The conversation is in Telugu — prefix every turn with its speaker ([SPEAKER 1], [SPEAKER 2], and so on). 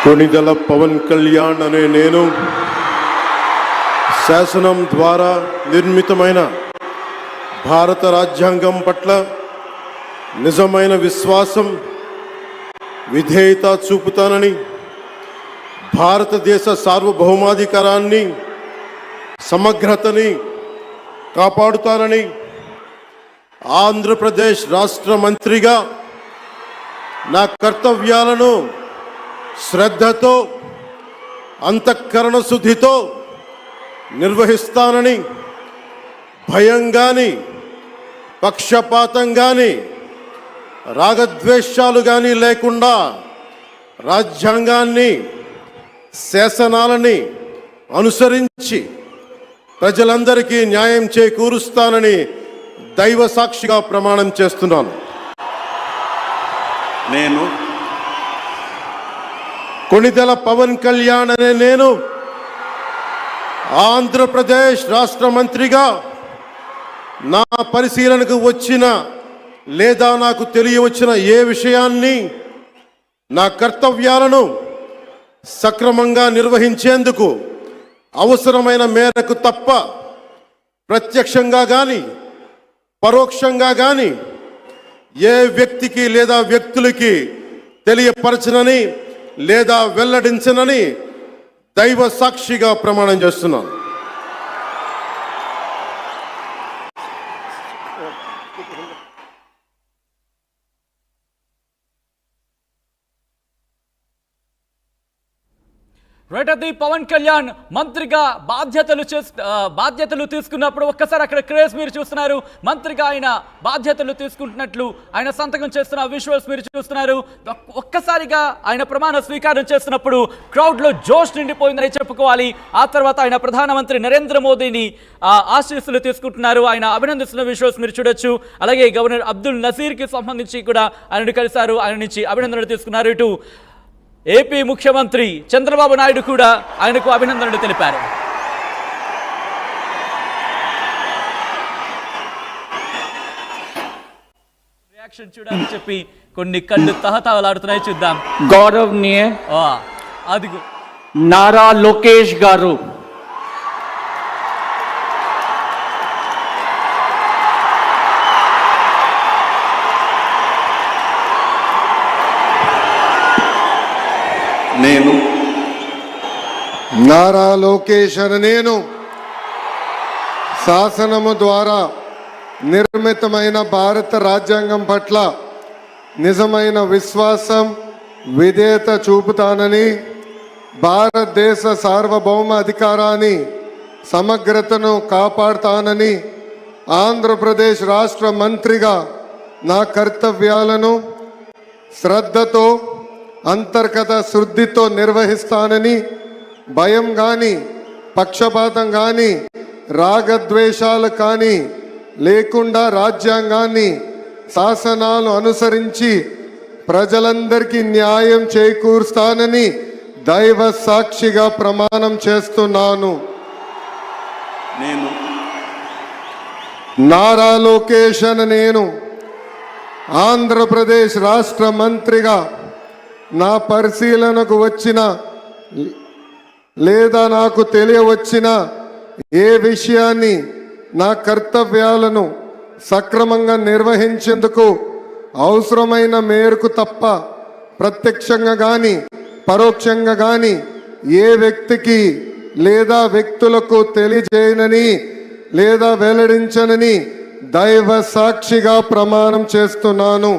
[SPEAKER 1] కొణిదెల పవన్ కళ్యాణ్ అనే నేను శాసనం ద్వారా నిర్మితమైన భారత రాజ్యాంగం పట్ల నిజమైన విశ్వాసం, విధేయత చూపుతానని, భారతదేశ సార్వభౌమాధికారాన్ని, సమగ్రతని కాపాడుతానని, ఆంధ్రప్రదేశ్ రాష్ట్ర మంత్రిగా నా కర్తవ్యాలను శ్రద్ధతో, అంతఃకరణ శుద్ధితో నిర్వహిస్తానని, భయం కానీ, పక్షపాతం కానీ, రాగద్వేషాలు కానీ లేకుండా రాజ్యాంగాన్ని, శాసనాలని అనుసరించి ప్రజలందరికీ న్యాయం చేకూరుస్తానని దైవ సాక్షిగా ప్రమాణం చేస్తున్నాను.
[SPEAKER 2] నేను
[SPEAKER 1] కొణిదెల పవన్ కళ్యాణ్ అనే నేను ఆంధ్రప్రదేశ్ రాష్ట్ర మంత్రిగా నా పరిశీలనకు వచ్చిన లేదా నాకు తెలియవచ్చిన ఏ విషయాన్ని, నా కర్తవ్యాలను సక్రమంగా నిర్వహించేందుకు అవసరమైన మేరకు తప్ప ప్రత్యక్షంగా కానీ పరోక్షంగా కానీ ఏ వ్యక్తికి లేదా వ్యక్తులకి తెలియపరచనని లేదా వెల్లడించనని దైవ సాక్షిగా ప్రమాణం చేస్తున్నాను.
[SPEAKER 3] రైట్, అది పవన్ కళ్యాణ్ మంత్రిగా బాధ్యతలు తీసుకున్నప్పుడు ఒక్కసారి అక్కడ క్రేజ్ మీరు చూస్తున్నారు. మంత్రిగా ఆయన బాధ్యతలు తీసుకుంటున్నట్లు ఆయన సంతకం చేస్తున్న విజువల్స్ మీరు చూస్తున్నారు. ఒక్కసారిగా ఆయన ప్రమాణ స్వీకారం చేస్తున్నప్పుడు క్రౌడ్లో జోష్ నిండిపోయిందని చెప్పుకోవాలి. ఆ తర్వాత ఆయన ప్రధానమంత్రి నరేంద్ర మోదీని ఆశీస్సులు తీసుకుంటున్నారు. ఆయన అభినందిస్తున్న విజువల్స్ మీరు చూడొచ్చు. అలాగే గవర్నర్ అబ్దుల్ నజీర్కి సంబంధించి కూడా ఆయనను కలిశారు, ఆయన నుంచి అభినందనలు తీసుకున్నారు. ఇటు ఏపీ ముఖ్యమంత్రి చంద్రబాబు నాయుడు కూడా ఆయనకు అభినందనలు తెలిపారు. రియాక్షన్ చూడాలని చెప్పి కొన్ని కళ్ళు తహతహలాడుతున్నాయి, చూద్దాం.
[SPEAKER 4] గౌరవనీయ
[SPEAKER 3] అదిగో
[SPEAKER 4] నారా లోకేష్ గారు,
[SPEAKER 2] నేను
[SPEAKER 5] నారా లోకేష్ అని నేను శాసనము ద్వారా నిర్మితమైన భారత రాజ్యాంగం పట్ల నిజమైన విశ్వాసం, విధేయత చూపుతానని, భారతదేశ సార్వభౌమ అధికారాన్ని, సమగ్రతను కాపాడుతానని, ఆంధ్రప్రదేశ్ రాష్ట్ర మంత్రిగా నా కర్తవ్యాలను శ్రద్ధతో, అంతర్గత శుద్ధితో నిర్వహిస్తానని, భయం కానీ, పక్షపాతం కానీ, రాగద్వేషాలు కానీ లేకుండా రాజ్యాంగాన్ని, శాసనాలు అనుసరించి ప్రజలందరికీ న్యాయం చేకూరుస్తానని దైవ సాక్షిగా ప్రమాణం చేస్తున్నాను.
[SPEAKER 2] నేను
[SPEAKER 5] నారా లోకేష్ అని నేను ఆంధ్రప్రదేశ్ రాష్ట్ర మంత్రిగా నా పరిశీలనకు వచ్చిన లేదా నాకు తెలియవచ్చిన ఏ విషయాన్ని, నా కర్తవ్యాలను సక్రమంగా నిర్వహించేందుకు అవసరమైన మేరకు తప్ప ప్రత్యక్షంగా కానీ పరోక్షంగా కానీ ఏ వ్యక్తికి లేదా వ్యక్తులకు తెలియజేయనని లేదా వెల్లడించనని దైవ సాక్షిగా ప్రమాణం చేస్తున్నాను.